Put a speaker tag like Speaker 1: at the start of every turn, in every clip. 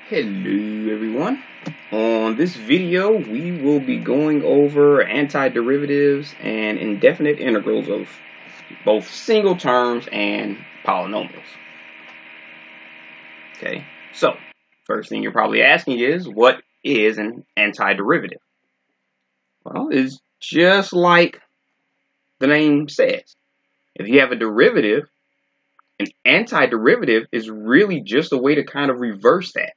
Speaker 1: Hello everyone. On this video we will be going over antiderivatives and indefinite integrals of both single terms and polynomials. Okay, so first thing you're probably asking is, what is an antiderivative? Well, it's just like the name says. If you have a derivative, an antiderivative is really just a way to kind of reverse that.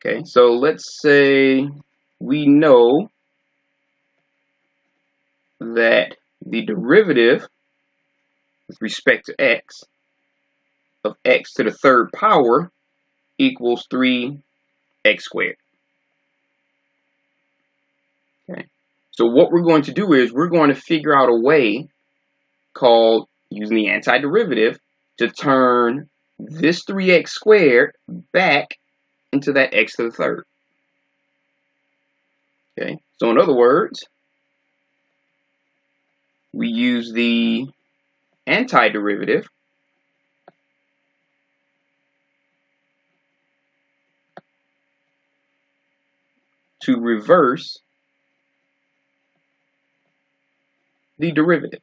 Speaker 1: Okay, so let's say we know that the derivative with respect to x of x to the third power equals 3x squared. Okay, so what we're going to do is we're going to figure out a way called using the antiderivative to turn this 3x squared back into that x to the third. Okay, so in other words, we use the antiderivative to reverse the derivative.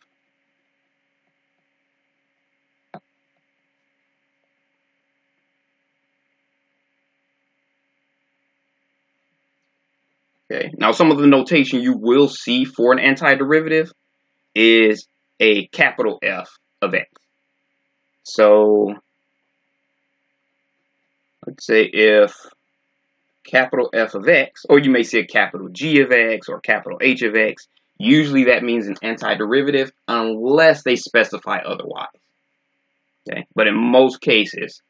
Speaker 1: Okay, now some of the notation you will see for an antiderivative is a capital F of x. So let's say if capital F of x, or you may say a capital G of x or capital H of x, usually that means an antiderivative unless they specify otherwise. Okay, but in most cases,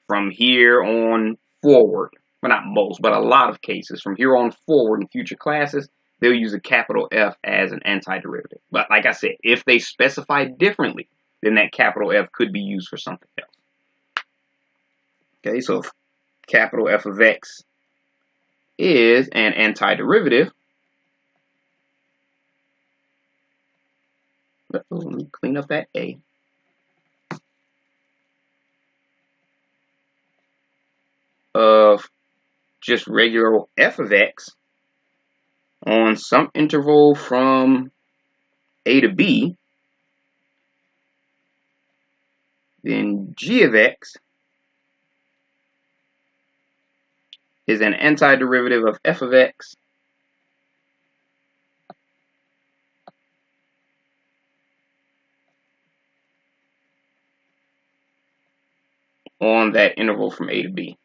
Speaker 1: from here on forward, well, not most, but a lot of cases, from here on forward in future classes, they'll use a capital F as an antiderivative. But like I said, if they specify differently, then that capital F could be used for something else. Okay, so if capital F of x is an antiderivative, let me clean up that A. Of just regular f of x on some interval from a to b, then g of x is an antiderivative of f of x on that interval from a to b.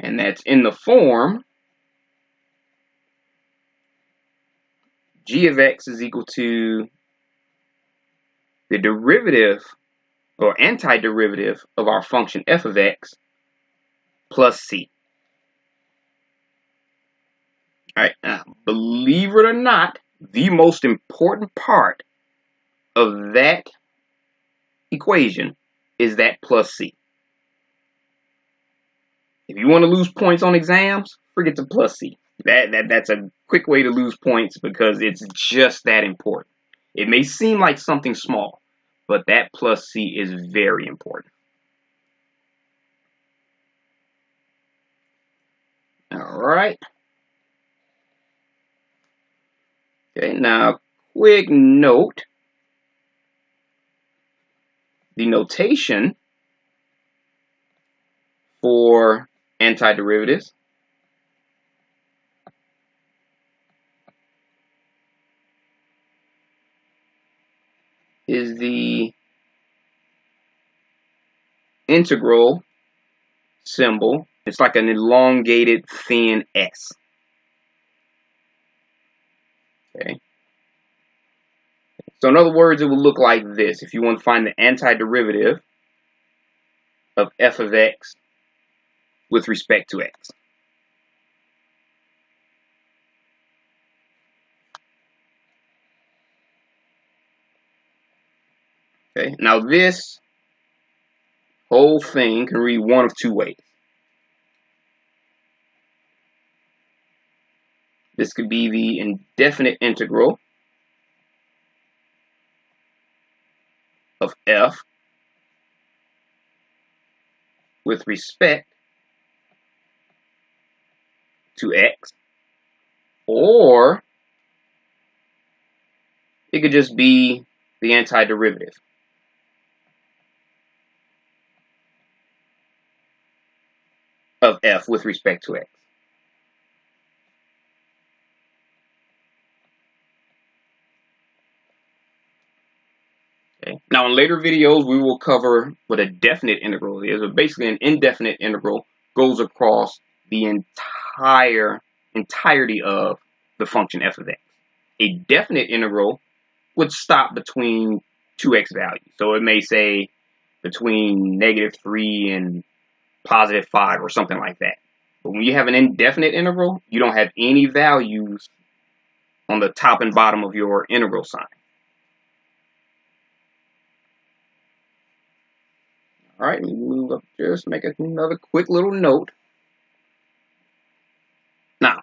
Speaker 1: And that's in the form g of x is equal to the derivative or antiderivative of our function f of x plus c. Alright, now believe it or not, the most important part of that equation is that plus c. If you want to lose points on exams, forget the plus c. That's a quick way to lose points because it's just that important. It may seem like something small, but that plus c is very important. All right. Okay, now quick note. The notation for antiderivatives is the integral symbol. It's like an elongated thin S. Okay. So in other words, it will look like this. If you want to find the antiderivative of f of x with respect to x. Okay. Now this whole thing can read one of two ways. This could be the indefinite integral of f with respect to x, or it could just be the antiderivative of f with respect to x. Okay. Now, in later videos, we will cover what a definite integral is. But basically, an indefinite integral goes across the entirety of the function f of x. A definite integral would stop between 2x values. So it may say between -3 and +5 or something like that. But when you have an indefinite integral, you don't have any values on the top and bottom of your integral sign. All right, let me move up, just make another quick little note. Now,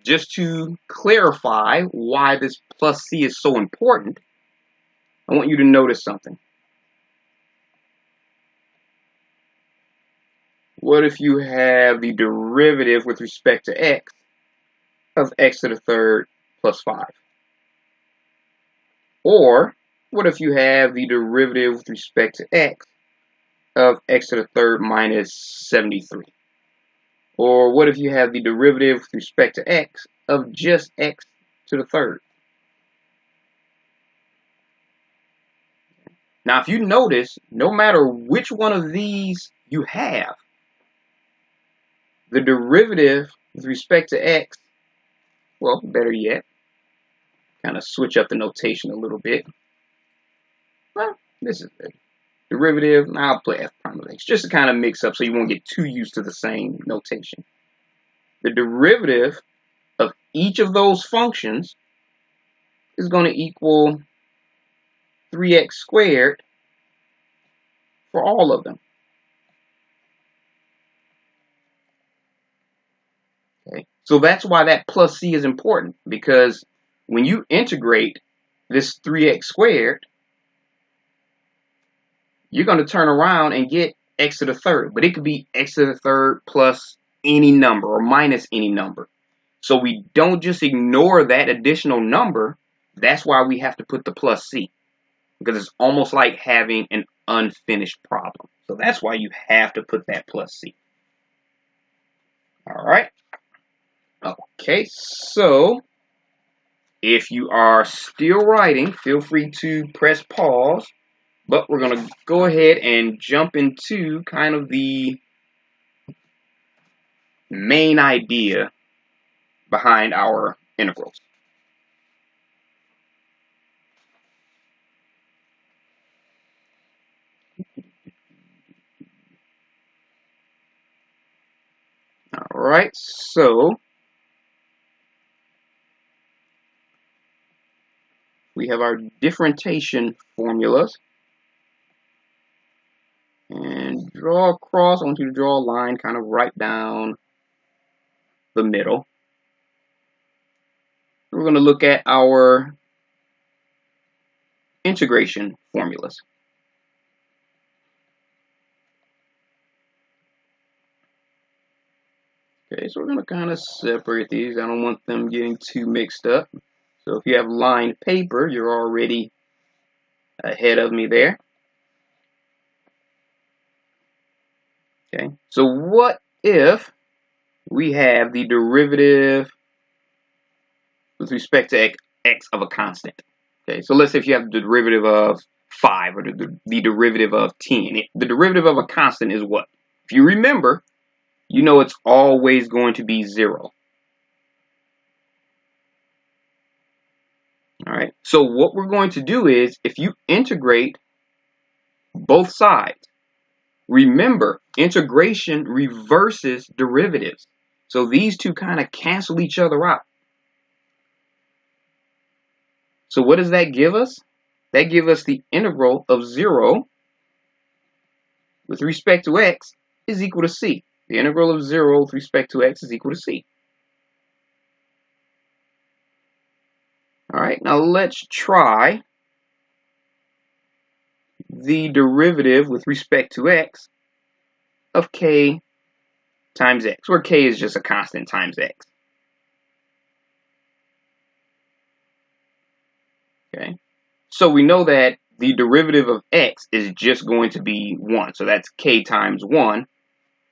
Speaker 1: just to clarify why this plus c is so important, I want you to notice something. What if you have the derivative with respect to x of x to the third plus 5? Or what if you have the derivative with respect to x of x to the third minus 73? Or what if you have the derivative with respect to x of just x to the third? Now, if you notice, no matter which one of these you have, the derivative with respect to x, well, better yet, kind of switch up the notation a little bit. Well, this is the derivative. Now I'll play f prime of x, just to kind of mix up so you won't get too used to the same notation. The derivative of each of those functions is going to equal 3x squared for all of them. Okay, so that's why that plus c is important, because when you integrate this 3x squared, you're going to turn around and get x to the third, but it could be x to the third plus any number or minus any number. So we don't just ignore that additional number. That's why we have to put the plus c, because it's almost like having an unfinished problem. So that's why you have to put that plus c. All right. Okay, so if you are still writing, feel free to press pause. But we're going to go ahead and jump into kind of the main idea behind our integrals. All right, so we have our differentiation formulas. And draw across. I want you to draw a line kind of right down the middle. We're going to look at our integration formulas. Okay, so we're going to kind of separate these. I don't want them getting too mixed up. So if you have lined paper, you're already ahead of me there. Okay, so what if we have the derivative with respect to x of a constant? Okay, so let's say if you have the derivative of 5 or the derivative of 10. The derivative of a constant is what? If you remember, you know it's always going to be 0. All right, so what we're going to do is, if you integrate both sides, remember, integration reverses derivatives. So these two kind of cancel each other out. So what does that give us? That gives us the integral of 0 with respect to x is equal to c. The integral of 0 with respect to x is equal to c. All right, now let's try the derivative with respect to x of k times x, where k is just a constant times x. Okay, so we know that the derivative of x is just going to be 1. So that's k times 1,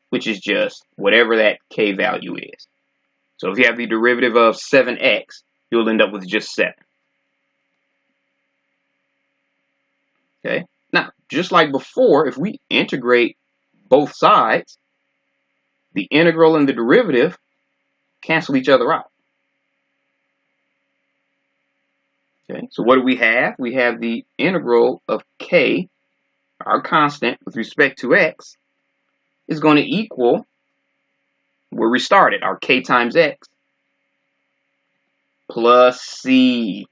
Speaker 1: which is just whatever that k value is. So if you have the derivative of 7x, you'll end up with just 7. Okay, now just like before, if we integrate both sides, the integral and the derivative cancel each other out. Okay, so what do we have? We have the integral of k, our constant, with respect to x, is going to equal where we started, our k times x, plus c.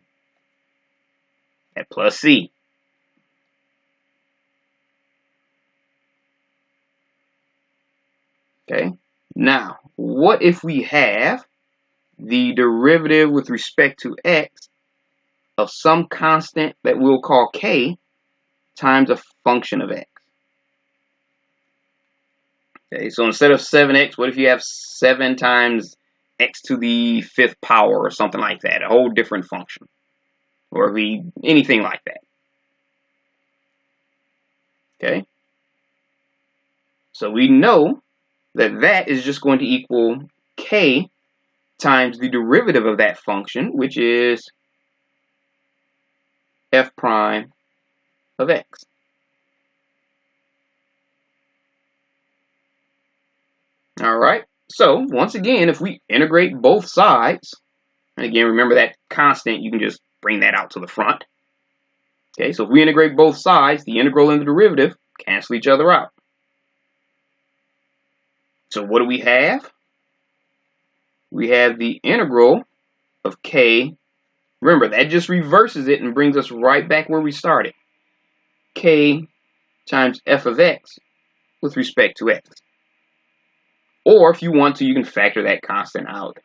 Speaker 1: At plus c. Okay, now, what if we have the derivative with respect to x of some constant that we'll call k times a function of x? Okay, so instead of 7x, what if you have 7 times x to the 5th power or something like that, a whole different function, or anything like that? Okay, so we know that that is just going to equal k times the derivative of that function, which is f prime of x. All right, so once again, if we integrate both sides, and again, remember that constant, you can just bring that out to the front. Okay, so if we integrate both sides, the integral and the derivative cancel each other out. So what do we have? We have the integral of k. Remember, that just reverses it and brings us right back where we started. K times f of x with respect to x. Or if you want to, you can factor that constant out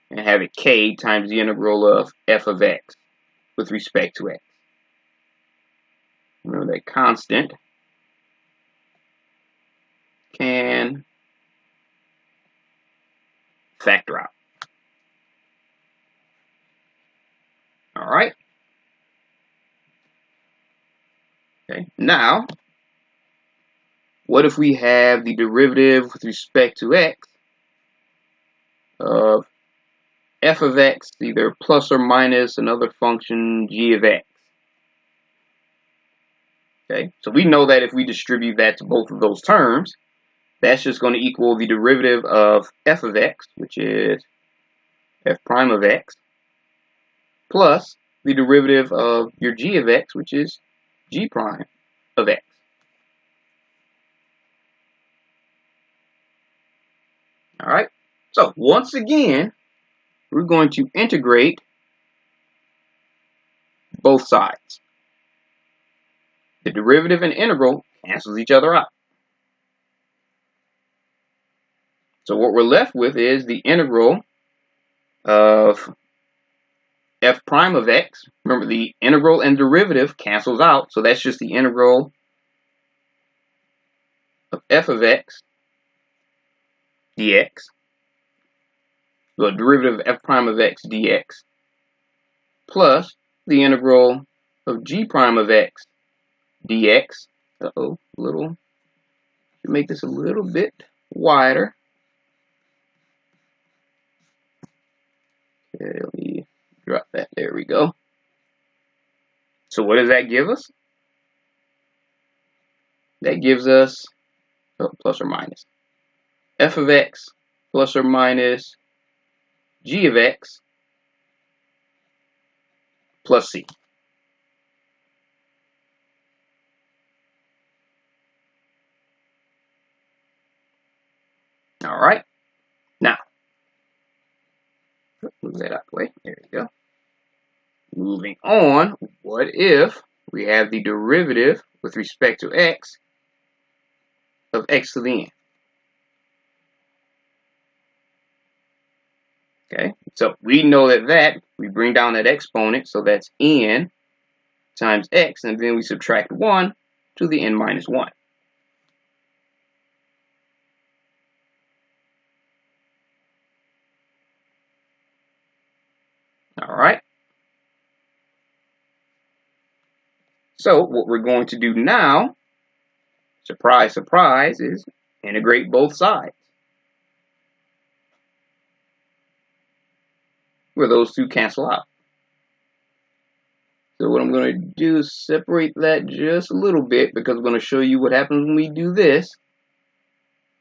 Speaker 1: and have it k times the integral of f of x with respect to x. Remember that constant can factor out. All right. Okay. Now, what if we have the derivative with respect to x of f of x, either plus or minus another function g of x? Okay, so we know that if we distribute that to both of those terms, that's just going to equal the derivative of f of x, which is f prime of x, plus the derivative of your g of x, which is g prime of x. All right, so once again, we're going to integrate both sides. The derivative and integral cancels each other out. So what we're left with is the integral of f prime of x. Remember, the integral and derivative cancels out, so that's just the integral of f of x dx. The derivative of f prime of x dx plus the integral of g prime of x dx. Should make this a little bit wider. Okay, let me drop that. There we go. So what does that give us? That gives us plus or minus f of x plus or minus g of x plus c. All right. Now, move that out the way. There you go. Moving on, what if we have the derivative with respect to x of x to the n? Okay, so we know that we bring down that exponent, so that's n times x, and then we subtract 1 to the n minus 1. So what we're going to do now, surprise, surprise, is integrate both sides, where those two cancel out. So what I'm going to do is separate that just a little bit, because I'm going to show you what happens when we do this.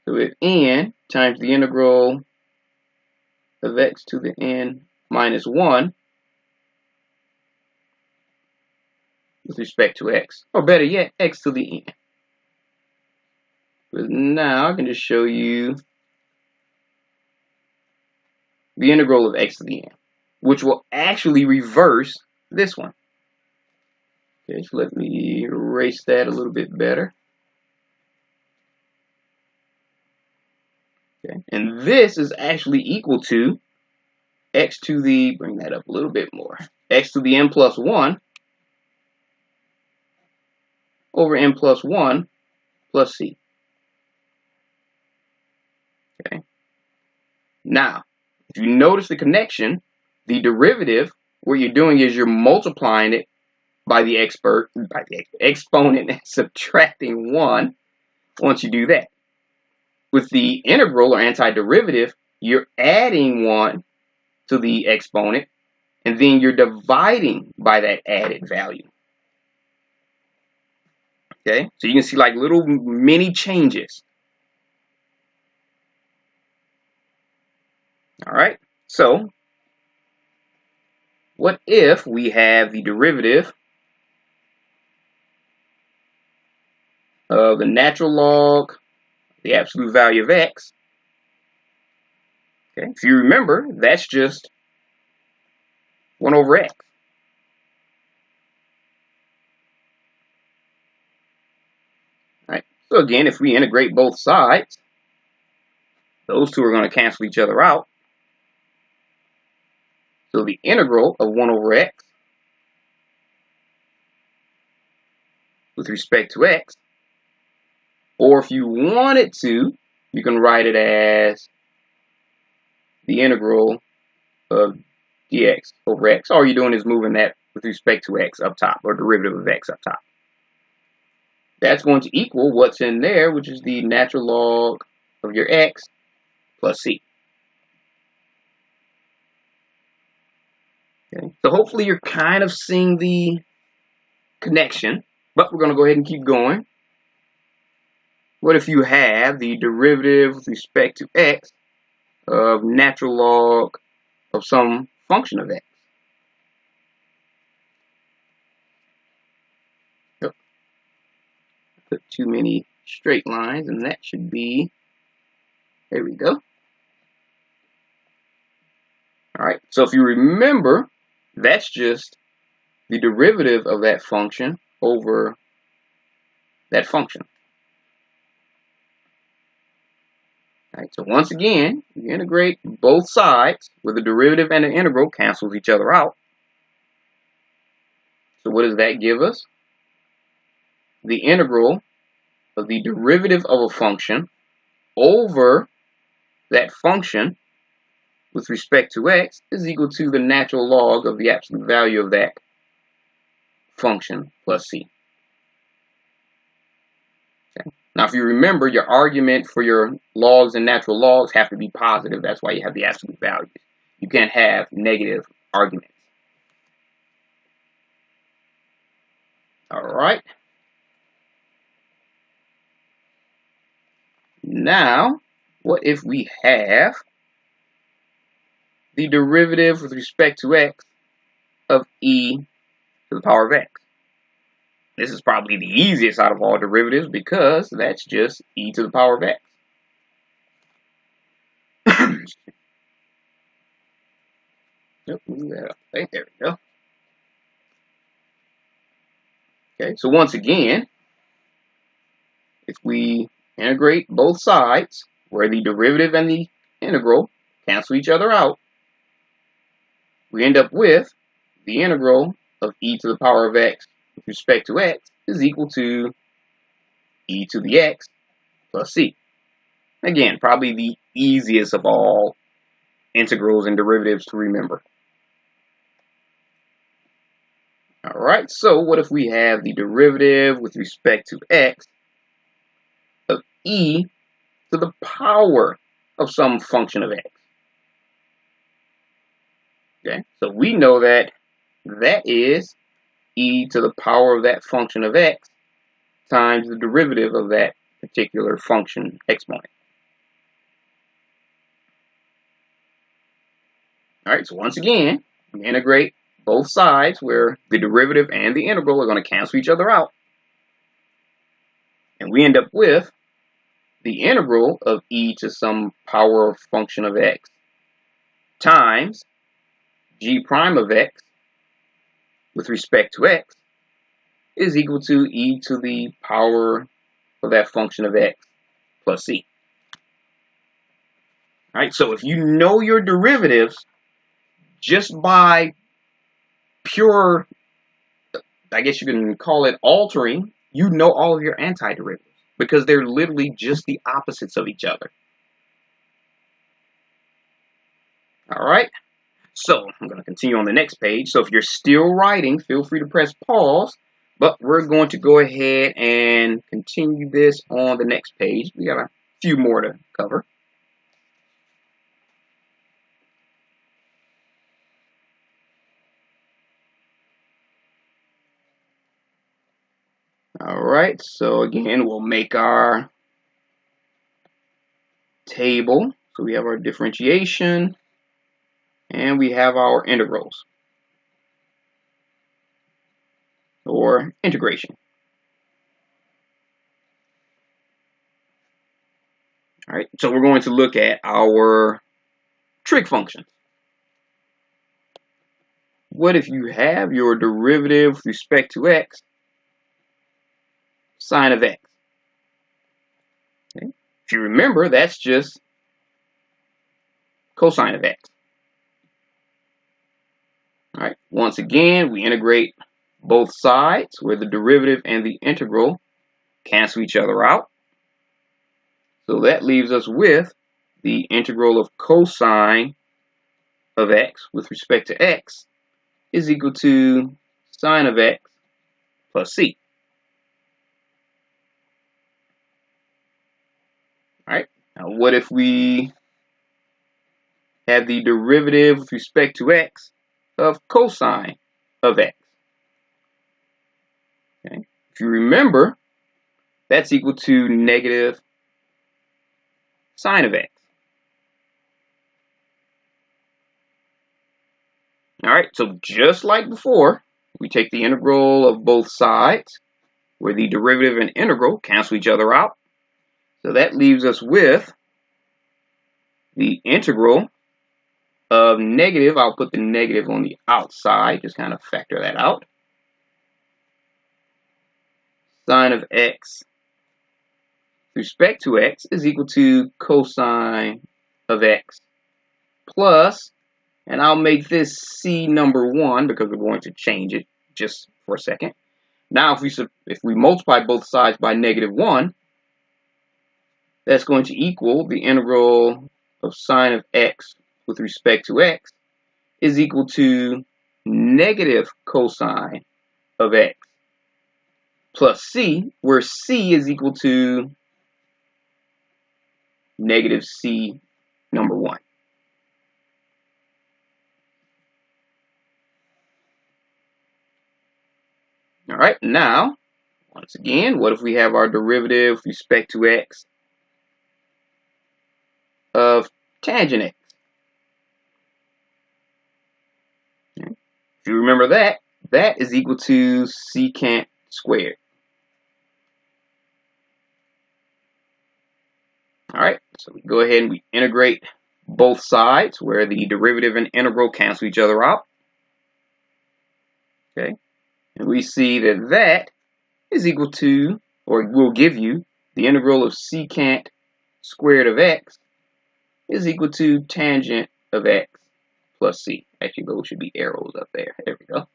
Speaker 1: So we have n times the integral of x to the n minus 1 with respect to x, or better yet, x to the n. But now I can just show you the integral of x to the n, which will actually reverse this one. Okay, so let me erase that a little bit better. Okay, and this is actually equal to x to the, bring that up a little bit more, x to the n plus 1 over n plus 1 plus c. Okay. Now, if you notice the connection, the derivative, what you're doing is you're multiplying it by the exponent and subtracting 1 once you do that. With the integral or antiderivative, you're adding 1 to the exponent, and then you're dividing by that added value. Okay, so you can see like little mini changes. All right, so what if we have the derivative of the natural log, the absolute value of x? Okay, if you remember, that's just 1 over x. All right, so again, if we integrate both sides, those two are going to cancel each other out. So the integral of 1 over x with respect to x, or if you wanted to, you can write it as the integral of dx over x. All you're doing is moving that with respect to x up top, or derivative of x up top. That's going to equal what's in there, which is the natural log of your x plus c. Okay. So hopefully you're kind of seeing the connection, but we're going to go ahead and keep going. What if you have the derivative with respect to x of natural log of some function of x? Yep. Put too many straight lines, and that should be, there we go. All right, so if you remember, that's just the derivative of that function over that function. All right, so once again, you integrate both sides where the derivative and the integral cancels each other out. So what does that give us? The integral of the derivative of a function over that function with respect to x is equal to the natural log of the absolute value of that function plus c. Okay. Now, if you remember, your argument for your logs and natural logs have to be positive. That's why you have the absolute values. You can't have negative arguments. All right. Now, what if we have the derivative with respect to x of e to the power of x? This is probably the easiest out of all derivatives because that's just e to the power of x. Nope, move that up. Okay, there we go. Okay, so once again, if we integrate both sides where the derivative and the integral cancel each other out, we end up with the integral of e to the power of x with respect to x is equal to e to the x plus c. Again, probably the easiest of all integrals and derivatives to remember. All Alright, so what if we have the derivative with respect to x of e to the power of some function of x? Okay, so we know that that is e to the power of that function of x times the derivative of that particular function exponent. Alright, so once again, we integrate both sides where the derivative and the integral are going to cancel each other out. And we end up with the integral of e to some power of function of x times g prime of x with respect to x is equal to e to the power of that function of x plus c. Alright, so if you know your derivatives just by pure, I guess you can call it altering, you know all of your antiderivatives because they're literally just the opposites of each other. Alright, so I'm going to continue on the next page. So if you're still writing, feel free to press pause, but we're going to go ahead and continue this on the next page. We got a few more to cover. Alright, so again, we'll make our table. So we have our differentiation, and we have our integrals, or integration. Alright, so we're going to look at our trig functions. What if you have your derivative with respect to x, sine of x? Okay. If you remember, that's just cosine of x. Alright, once again, we integrate both sides where the derivative and the integral cancel each other out. So that leaves us with the integral of cosine of x with respect to x is equal to sine of x plus c. Alright, now what if we have the derivative with respect to x of cosine of x? Okay. If you remember, that's equal to negative sine of x. Alright, so just like before, we take the integral of both sides, where the derivative and integral cancel each other out. So that leaves us with the integral of negative, I'll put the negative on the outside, just kind of factor that out. Sine of x with respect to x is equal to cosine of x plus, and I'll make this c number 1 because we're going to change it just for a second. Now if we multiply both sides by negative 1, that's going to equal the integral of sine of x with respect to x is equal to negative cosine of x plus c, where c is equal to negative c number 1. All right, now, once again, what if we have our derivative with respect to x of tangent x? Okay. If you remember that, that is equal to secant squared. All right, so we go ahead and we integrate both sides where the derivative and integral cancel each other out. Okay, and we see that that is equal to, or will give you, the integral of secant squared of x is equal to tangent of x plus c. Actually, those should be arrows up there. There we go.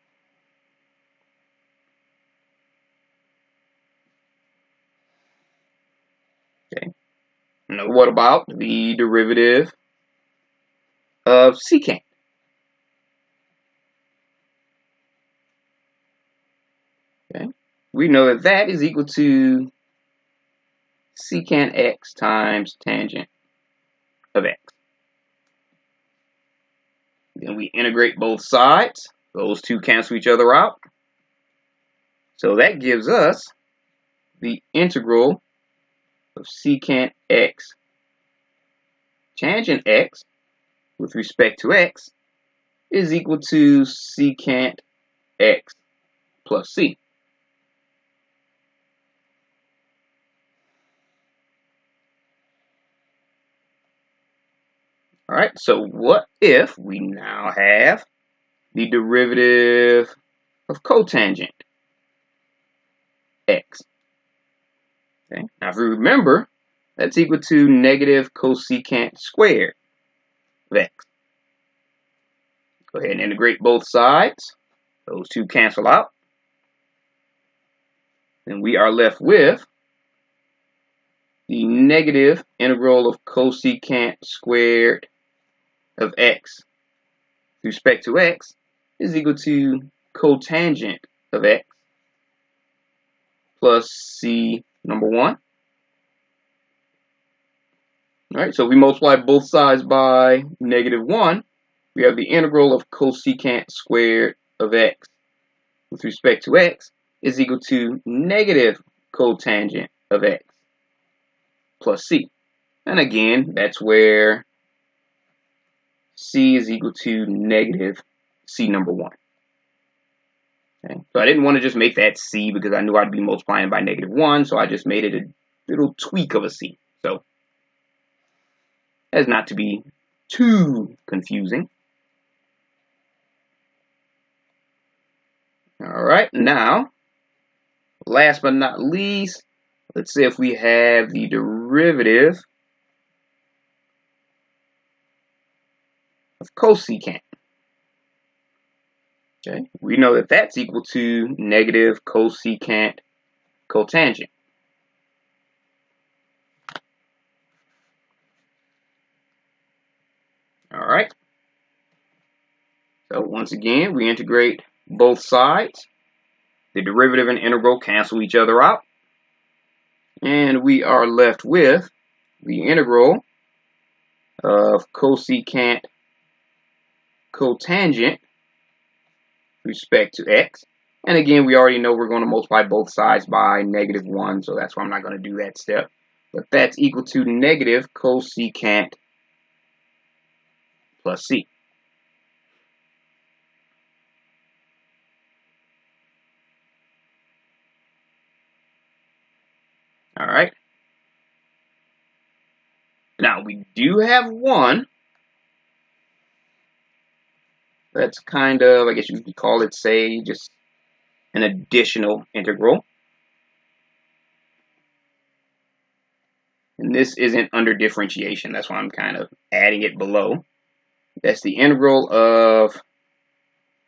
Speaker 1: Okay. Now, what about the derivative of secant? we know that that is equal to secant x times tangent of x. Then we integrate both sides. Those two cancel each other out. So that gives us the integral of secant x tangent x with respect to x is equal to secant x plus c. All right, so what if we now have the derivative of cotangent x? Okay, now if you remember, that's equal to negative cosecant squared of x. Go ahead and integrate both sides. Those two cancel out. And we are left with the negative integral of cosecant squared of x with respect to x is equal to cotangent of x plus c number 1. All right, so if we multiply both sides by negative 1, we have the integral of cosecant squared of x with respect to x is equal to negative cotangent of x plus c. And again, that's where c is equal to negative c number 1. Okay. So I didn't want to just make that c because I knew I'd be multiplying by negative 1, so I just made it a little tweak of a c. So as not to be too confusing. All right, now, last but not least, let's say if we have the derivative of cosecant. Okay, we know that that's equal to negative cosecant cotangent. All right. So once again, we integrate both sides. The derivative and integral cancel each other out. And we are left with the integral of cosecant cotangent with respect to x. And again, we already know we're going to multiply both sides by negative 1, so that's why I'm not going to do that step. But that's equal to negative cosecant plus c. All right. Now, we do have one that's kind of, I guess you could call it, say, just an additional integral. And this isn't under differentiation. That's why I'm kind of adding it below. That's the integral of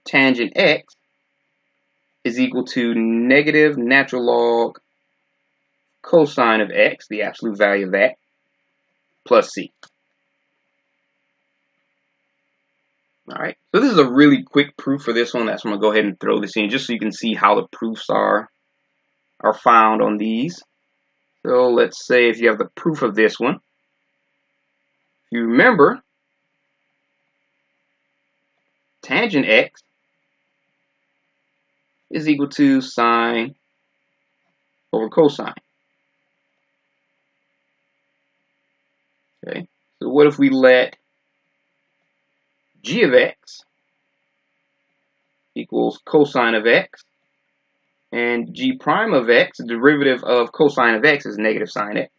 Speaker 1: tangent x is equal to negative natural log cosine of x, the absolute value of that, plus c. All right, so this is a really quick proof for this one. That's why I'm going to go ahead and throw this in just so you can see how the proofs are found on these. So let's say if you have the proof of this one. If you remember, tangent x is equal to sine over cosine. Okay, so what if we let g of x equals cosine of x, and g prime of x, the derivative of cosine of x is negative sine x.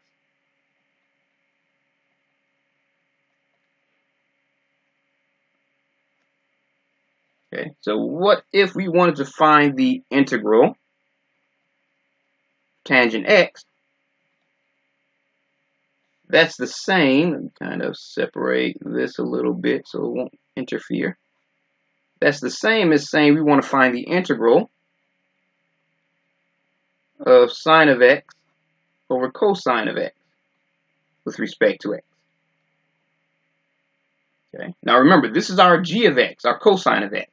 Speaker 1: Okay, so what if we wanted to find the integral tangent x? That's the same. Let me kind of separate this a little bit so it won't interfere. That's the same as saying we want to find the integral of sine of x over cosine of x with respect to x. Okay. Now remember, this is our g of x, our cosine of x.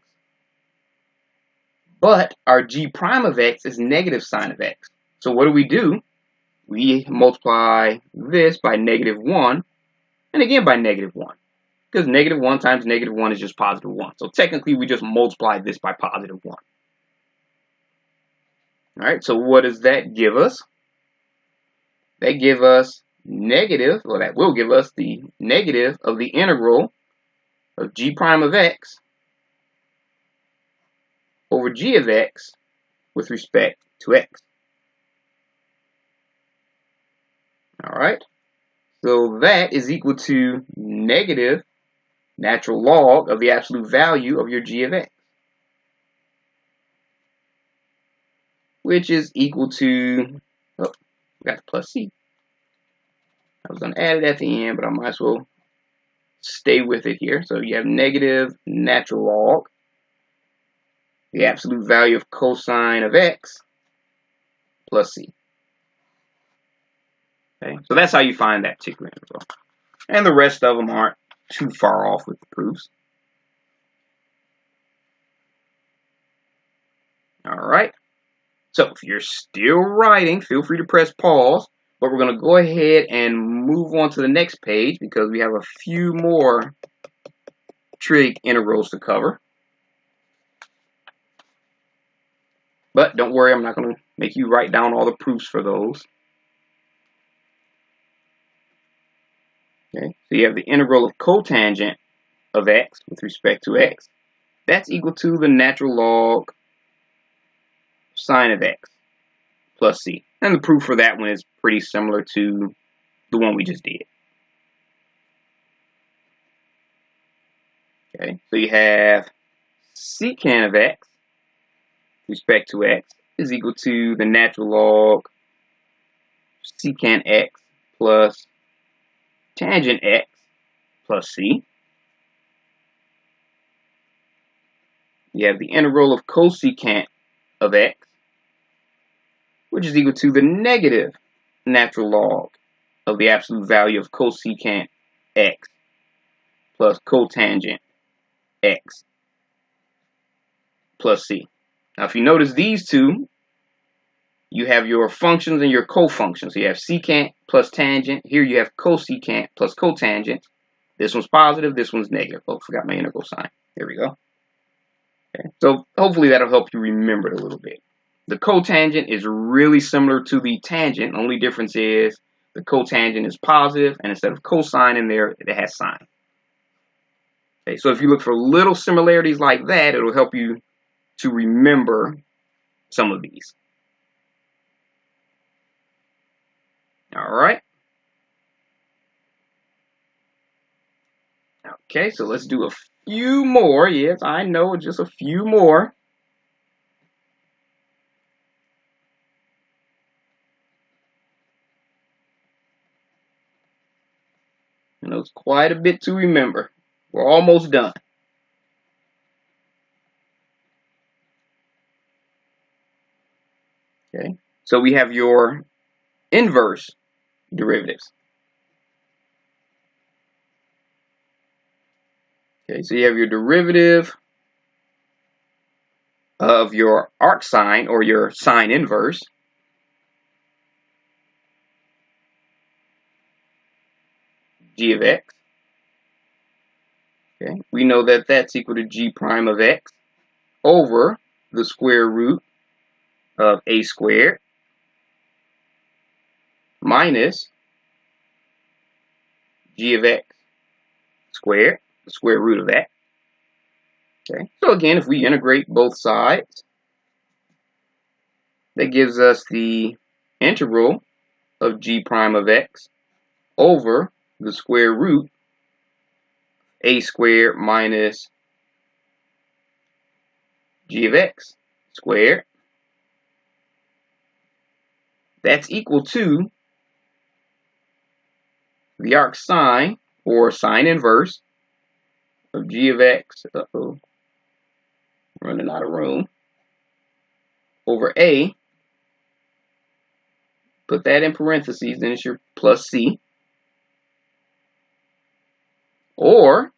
Speaker 1: But our g prime of x is negative sine of x. So what do? We multiply this by negative 1, and again by negative 1. Because negative 1 times negative 1 is just positive 1. So technically, we just multiply this by positive 1. All right, so what does that give us? That gives us negative, well, that will give us the negative of the integral of g prime of x over g of x with respect to x. All right, so that is equal to negative natural log of the absolute value of your g of x, which is equal to, oh, we got the plus c. I was going to add it at the end, but I might as well stay with it here. So you have negative natural log, the absolute value of cosine of x, plus c. Okay, so that's how you find that particular integral. And the rest of them aren't too far off with the proofs. All right. So if you're still writing, feel free to press pause. But we're going to go ahead and move on to the next page because we have a few more trig integrals to cover. But don't worry, I'm not going to make you write down all the proofs for those. Okay, so you have the integral of cotangent of x with respect to x. That's equal to the natural log sine of x plus c. And the proof for that one is pretty similar to the one we just did. Okay, so you have secant of x with respect to x is equal to the natural log secant x plus tangent x plus c. You have the integral of cosecant of x, which is equal to the negative natural log of the absolute value of cosecant x plus cotangent x plus c. Now, if you notice these two, you have your functions and your cofunctions. So you have secant plus tangent. Here you have cosecant plus cotangent. This one's positive, this one's negative. Oh, forgot my integral sign. There we go. Okay. So hopefully that'll help you remember it a little bit. The cotangent is really similar to the tangent. The only difference is the cotangent is positive, and instead of cosine in there, it has sine. Okay, so if you look for little similarities like that, it'll help you to remember some of these. All right. Okay, so let's do a few more. Yes, I know, just a few more. You know, it's quite a bit to remember. We're almost done. Okay, so we have your inverse derivatives. Okay, so you have your derivative of your arcsine or your sine inverse. G of x. Okay, we know that that's equal to g prime of x over the square root of a squared minus g of x squared, the square root of that. Okay, so again, if we integrate both sides, that gives us the integral of g prime of x over the square root a squared minus g of x squared. That's equal to the arcsine or sine inverse of g of x, running out of room, over a, put that in parentheses, then it's your plus c, or,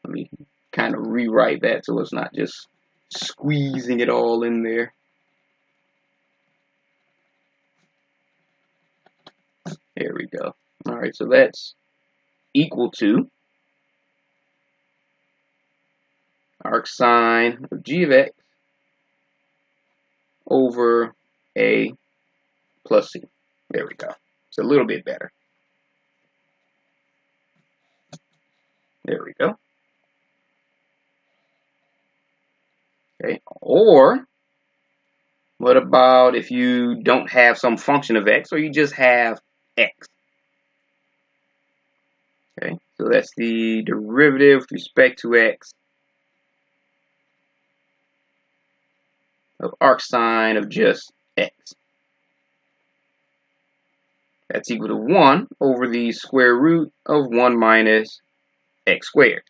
Speaker 1: let me kind of rewrite that so it's not just squeezing it all in there. There we go. All right, so that's equal to arc sine of g of x over a plus c. There we go. It's a little bit better. There we go. Okay, or what about if you don't have some function of x, or you just have x? Okay, so that's the derivative with respect to x of arc sine of just x. That's equal to 1 over the square root of 1 minus x squared.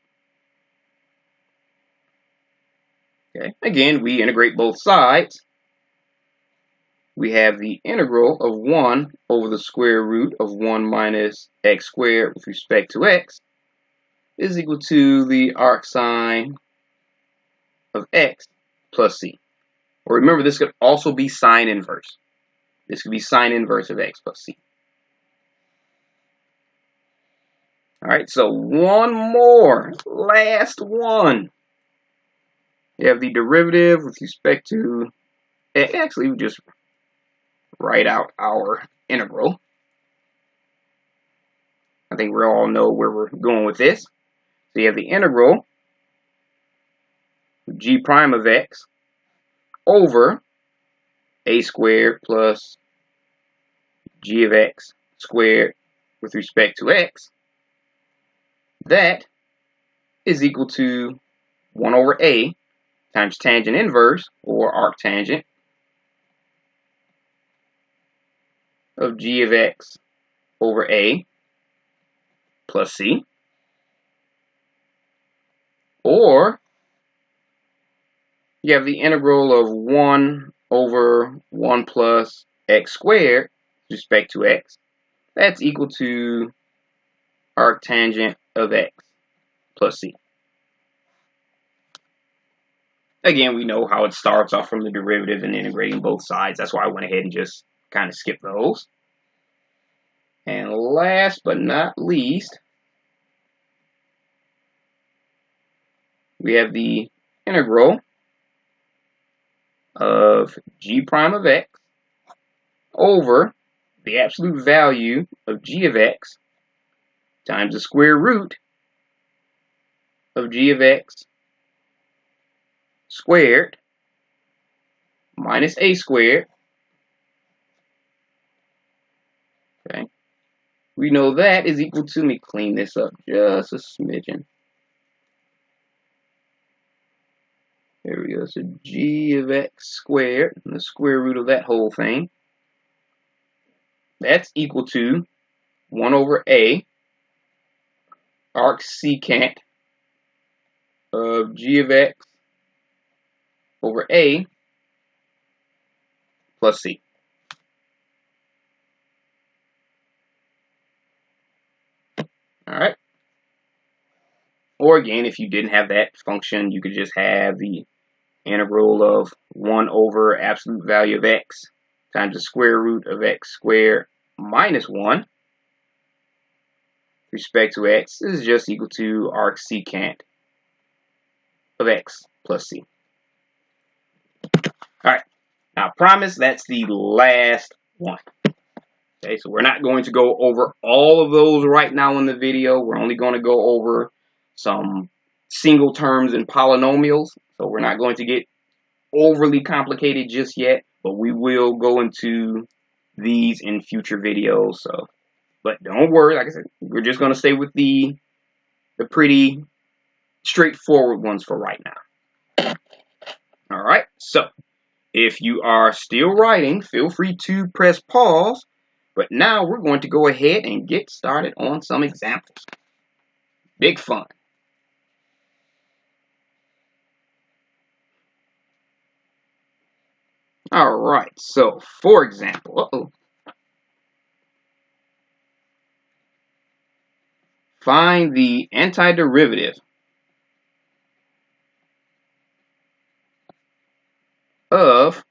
Speaker 1: Okay, again, we integrate both sides. We have the integral of 1 over the square root of 1 minus x squared with respect to x is equal to the arc sine of x plus c. Or remember, this could also be sine inverse. This could be sine inverse of x plus c. All right, so one more, last one. You have the derivative with respect to, actually, we just write out our integral. I think we all know where we're going with this. So you have the integral of g prime of x over a squared plus g of x squared with respect to x. That is equal to 1 over a times tangent inverse, or arctangent, of g of x over a plus c. Or you have the integral of 1 over 1 plus x squared with respect to x. That's equal to arctangent of x plus c. Again, we know how it starts off from the derivative and integrating both sides. That's why I went ahead and just kind of skipped those. And last but not least, we have the integral of g prime of x over the absolute value of g of x times the square root of g of x squared minus a squared. Okay, we know that is equal to, let me clean this up just a smidgen. There we go, so g of x squared, and the square root of that whole thing, that's equal to 1 over a arcsecant of g of x over a plus c. All right. Or again, if you didn't have that function, you could just have the integral of 1 over absolute value of x times the square root of x squared minus 1 with respect to x. This is just equal to arcsecant of x plus c. All right. Now, I promise that's the last one. Okay, so we're not going to go over all of those right now in the video. We're only going to go over some single terms and polynomials. So we're not going to get overly complicated just yet, but we will go into these in future videos. So, but don't worry, like I said, we're just going to stay with the pretty straightforward ones for right now. All right, so if you are still writing, feel free to press pause. But now we're going to go ahead and get started on some examples. Big fun. All right, so for example, find the antiderivative of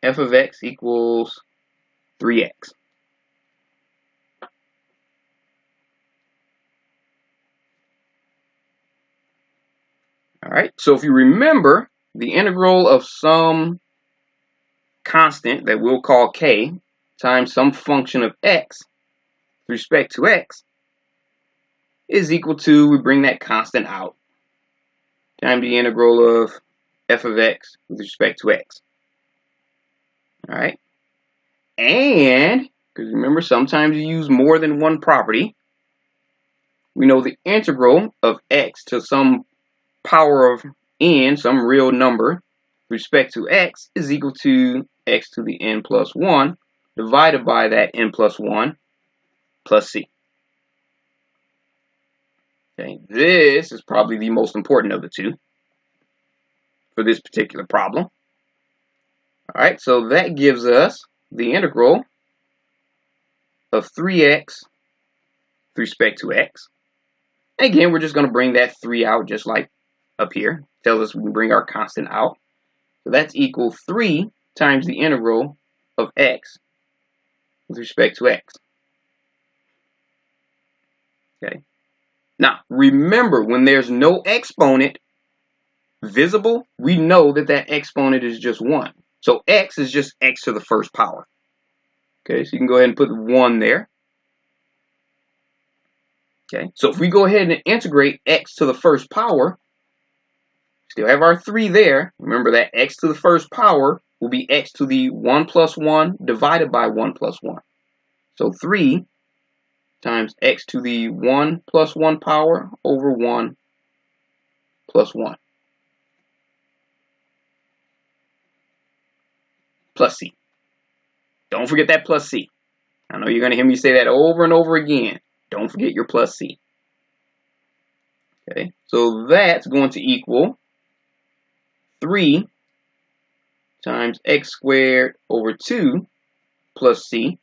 Speaker 1: f of x equals 3x. All right, so if you remember, the integral of some constant that we'll call k times some function of x with respect to x is equal to, we bring that constant out, times the integral of f of x with respect to x. All right, and because remember, sometimes you use more than one property. We know the integral of x to some power of n, some real number, with respect to x is equal to x to the n plus 1 divided by that n plus 1 plus c. Okay, this is probably the most important of the two for this particular problem. All right, so that gives us the integral of 3x with respect to x. Again, we're just going to bring that 3 out just like up here. Tells us we can bring our constant out. So that's equal 3 times the integral of x with respect to x. Okay. Now, remember, when there's no exponent visible, we know that that exponent is just 1. So x is just x to the first power. Okay, so you can go ahead and put 1 there. Okay, so if we go ahead and integrate x to the first power, still have our 3 there. Remember that x to the first power will be x to the 1 plus 1 divided by 1 plus 1. So 3 times x to the 1 plus 1 power over 1 plus 1 plus c. Don't forget that plus c. I know you're going to hear me say that over and over again. Don't forget your plus c. Okay, so that's going to equal 3 times x squared over 2 plus c,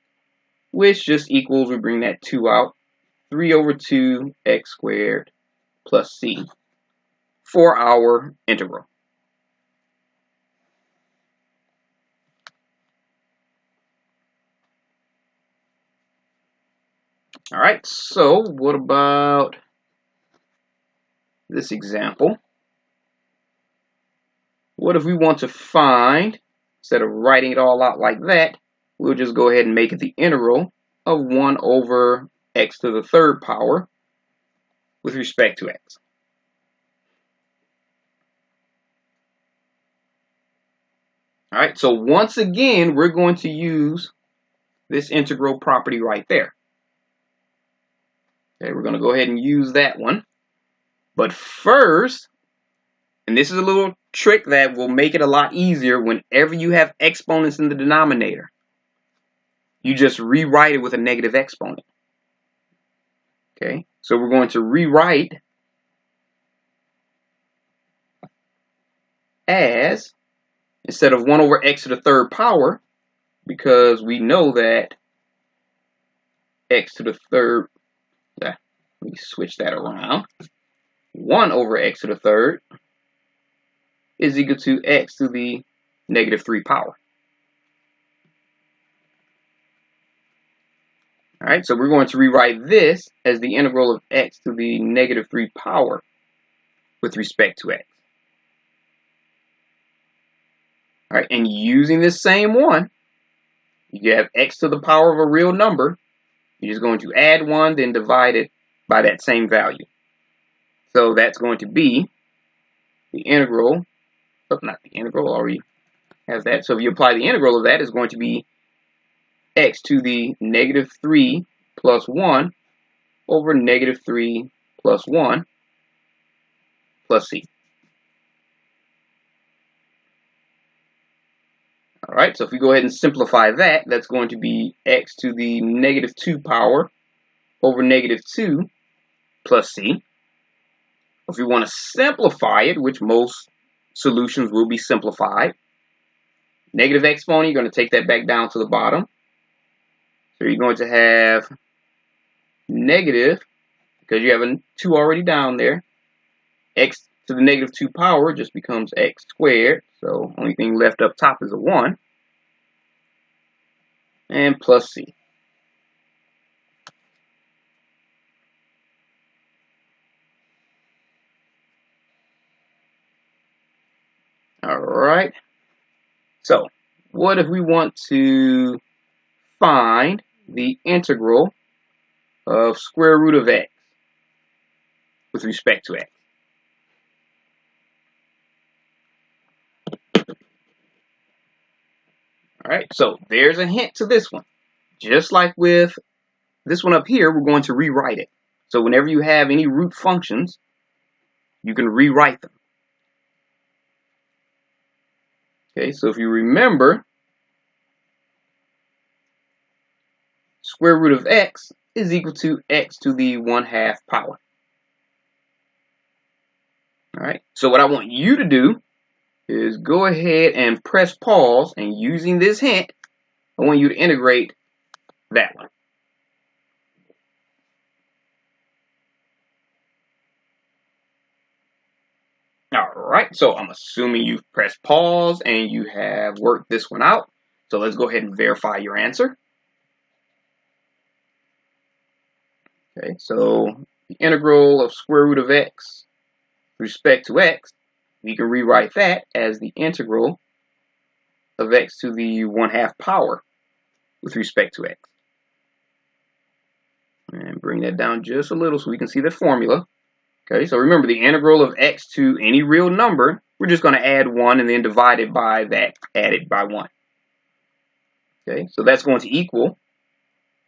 Speaker 1: which just equals, we bring that 2 out, 3 over 2 x squared plus c for our integral. All right, so what about this example? What if we want to find, instead of writing it all out like that, we'll just go ahead and make it the integral of 1 over x to the third power with respect to x. All right, so once again, we're going to use this integral property right there. Okay, we're going to go ahead and use that one. But first, and this is a little trick that will make it a lot easier whenever you have exponents in the denominator. You just rewrite it with a negative exponent. Okay, so we're going to rewrite as, instead of 1 over x to the third power, because we know that x to the third, let me switch that around, 1 over x to the third is equal to x to the negative 3 power. All right, so we're going to rewrite this as the integral of x to the negative 3 power with respect to x. All right, and using this same one, you have x to the power of a real number. You're just going to add 1, then divide it by that same value. So that's going to be the integral, oh, not the integral, already has that. So if you apply the integral of that, it's going to be x to the negative 3 plus 1 over negative 3 plus 1 plus c. All right, so if we go ahead and simplify that, that's going to be x to the negative 2 power over negative 2 plus c. If we want to simplify it, which most solutions will be simplified, negative exponent, you're going to take that back down to the bottom. So you're going to have negative, because you have a 2 already down there, x to the negative 2 power just becomes x squared. So only thing left up top is a 1. And plus c. Alright. So what if we want to find the integral of square root of x with respect to x? Alright, so there's a hint to this one. Just like with this one up here, we're going to rewrite it. So whenever you have any root functions, you can rewrite them. Okay, so if you remember, square root of x is equal to x to the 1/2 power. Alright, so what I want you to do is go ahead and press pause, and using this hint, I want you to integrate that one. Alright, so I'm assuming you've pressed pause and you have worked this one out. So let's go ahead and verify your answer. Okay, so the integral of square root of x with respect to x, we can rewrite that as the integral of x to the 1/2 power with respect to x. And bring that down just a little so we can see the formula. Okay, so remember the integral of x to any real number, we're just going to add 1 and then divide it by that added by 1. Okay, so that's going to equal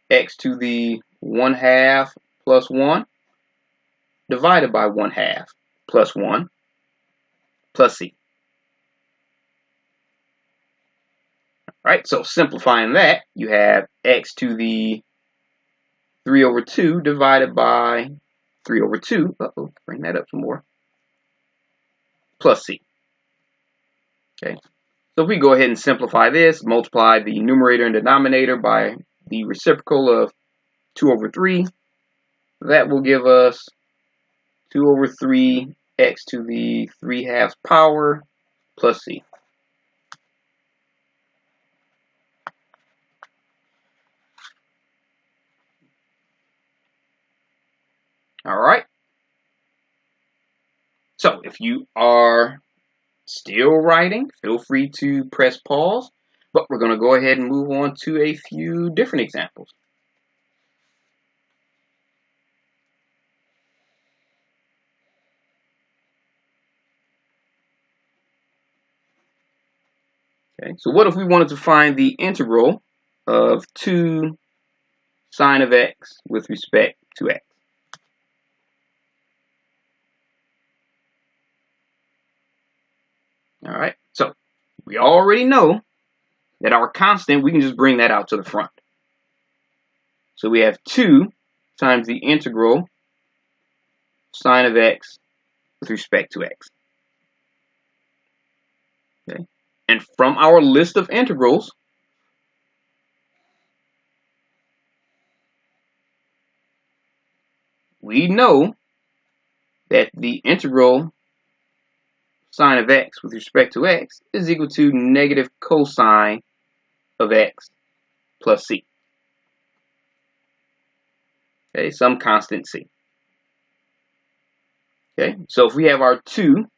Speaker 1: x to the 1/2 plus 1 divided by 1/2 plus 1 plus c. Alright, so simplifying that, you have x to the 3/2 divided by 3/2. Bring that up some more. Plus c. Okay. So if we go ahead and simplify this, multiply the numerator and denominator by the reciprocal of 2/3, that will give us 2/3 x to the 3/2 power plus c. Alright. So if you are still writing, feel free to press pause, but we're going to go ahead and move on to a few different examples. Okay, so what if we wanted to find the integral of 2 sine of x with respect to x? All right, so we already know that our constant, we can just bring that out to the front. So we have 2 times the integral sine of x with respect to x. Okay, and from our list of integrals, we know that the integral sine of x with respect to x is equal to negative cosine of x plus c. Okay, some constant c. Okay, so if we have our 2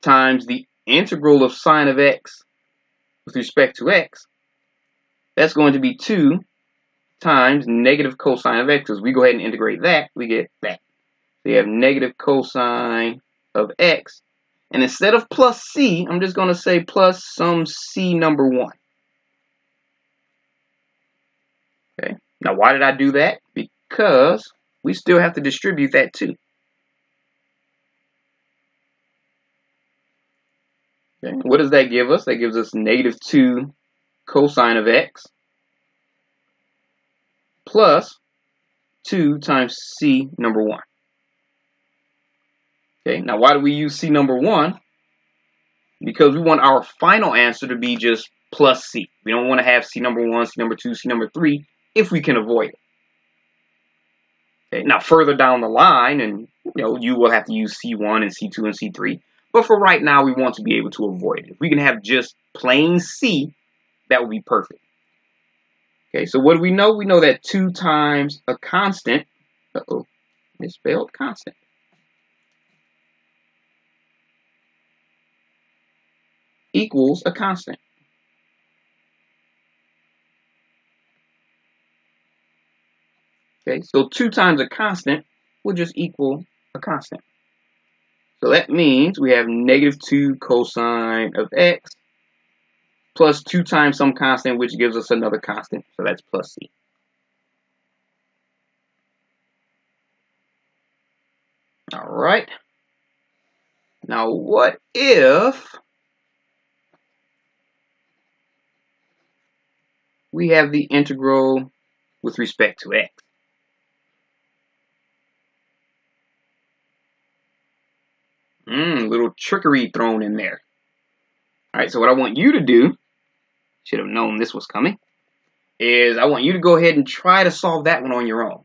Speaker 1: times the integral of sine of x with respect to x, that's going to be 2 times negative cosine of x. As we go ahead and integrate that, we get that. So you have negative cosine of x, and instead of plus c, I'm just going to say plus some c number 1. Okay, now why did I do that? Because we still have to distribute that too. Okay, what does that give us? That gives us negative 2 cosine of x plus 2 times c number 1. Okay, now why do we use c number 1? Because we want our final answer to be just plus c. We don't want to have c number 1, c number 2, c number 3 if we can avoid it. Okay, now further down the line, and you will have to use C1 and C2 and C3. But for right now, we want to be able to avoid it. If we can have just plain C, that would be perfect. Okay, so what do we know? We know that 2 times a constant, misspelled constant, equals a constant. Okay, so 2 times a constant will just equal a constant. So that means we have -2 cosine of x plus 2 times some constant, which gives us another constant. So that's plus c. All right. Now, what if we have the integral with respect to x? Little trickery thrown in there. All right, so what I want you to do, should have known this was coming, is I want you to go ahead and try to solve that one on your own.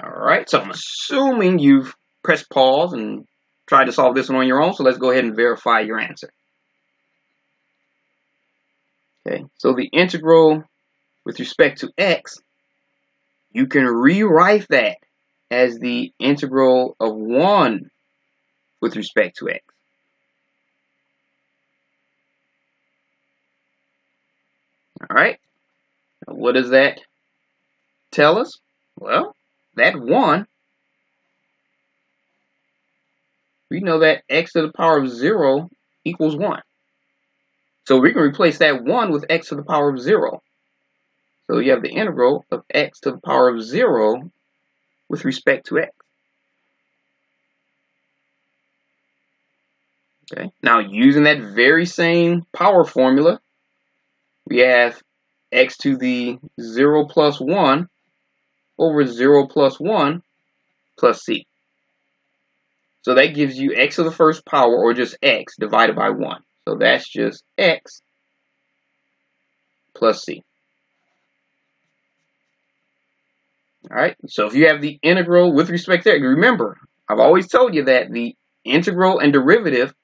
Speaker 1: All right, so I'm assuming you've pressed pause and tried to solve this one on your own, so let's go ahead and verify your answer. Okay, so the integral with respect to x, you can rewrite that as the integral of 1 with respect to x. All right, now what does that tell us? Well, that 1, we know that x to the power of 0 equals 1. So we can replace that 1 with x to the power of 0. So you have the integral of x to the power of 0 with respect to x. Okay. Now, using that very same power formula, we have x to the 0 plus 1 over 0 plus 1 plus c. So that gives you x to the first power, or just x, divided by 1. So that's just x plus c. All right, so if you have the integral with respect to x, remember, I've always told you that the integral and derivative,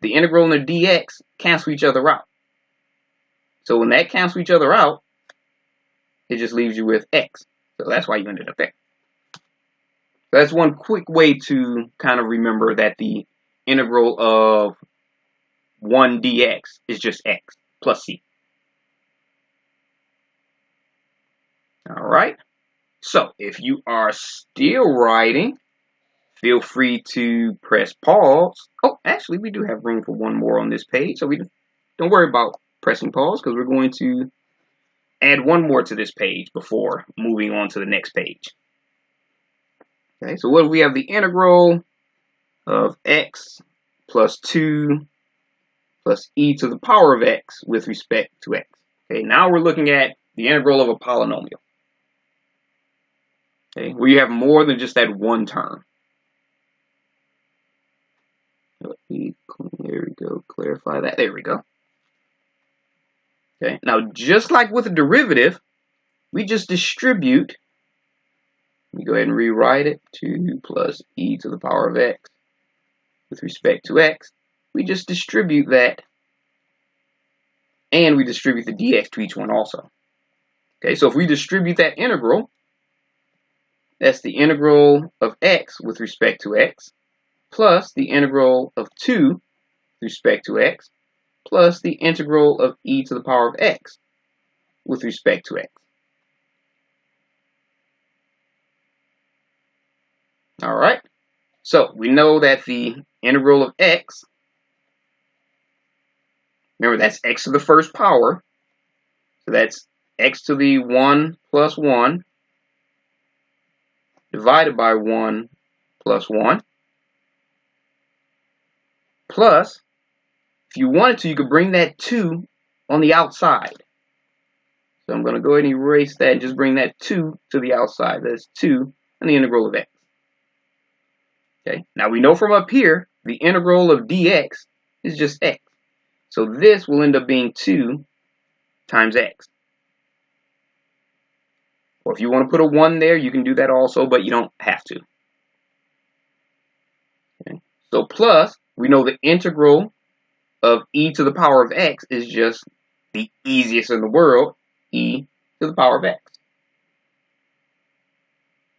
Speaker 1: the integral and the dx, cancel each other out. So when that cancels each other out, it just leaves you with x. So that's why you ended up there. So that's one quick way to kind of remember that the integral of 1 dx is just x plus c. All right. So if you are still writing, feel free to press pause. Oh, actually, we do have room for one more on this page, so we don't worry about pressing pause, because we're going to add one more to this page before moving on to the next page. Okay, so what do we have? The integral of x plus 2 plus e to the power of x with respect to x. Okay, now we're looking at the integral of a polynomial. Okay, where you have more than just that one term. There we go, clarify that. There we go. Okay, now just like with a derivative, we just distribute. Let me go ahead and rewrite it. 2 plus e to the power of x with respect to x. We just distribute that, and we distribute the dx to each one also. Okay, so if we distribute that integral, that's the integral of x with respect to x, plus the integral of 2 with respect to x, plus the integral of e to the power of x with respect to x. All right, so we know that the integral of x, remember that's x to the first power, so that's x to the 1 plus 1 divided by 1 plus 1, plus, if you wanted to, you could bring that 2 on the outside. So I'm going to go ahead and erase that and just bring that 2 to the outside. That's 2 and the integral of x. Okay, now we know from up here, the integral of dx is just x. So this will end up being 2 times x. Or if you want to put a 1 there, you can do that also, but you don't have to. Okay. So plus, we know the integral of e to the power of x is just the easiest in the world, e to the power of x.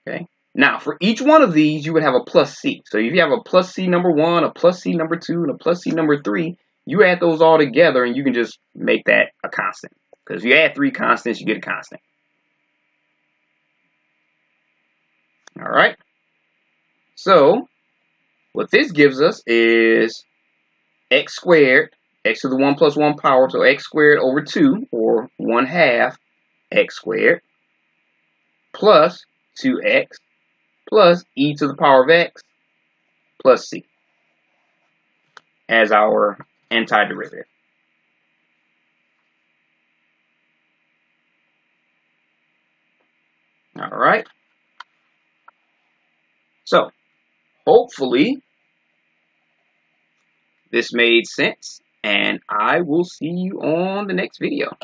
Speaker 1: Okay. Now, for each one of these, you would have a plus c. So if you have a plus c number 1, a plus c number 2, and a plus c number 3, you add those all together and you can just make that a constant. Because if you add 3 constants, you get a constant. All right. So what this gives us is x squared, x to the 1 plus 1 power, so x squared over 2, or 1/2 x squared, plus 2x, plus e to the power of x, plus c, as our antiderivative. All right. So, hopefully, this made sense, and I will see you on the next video.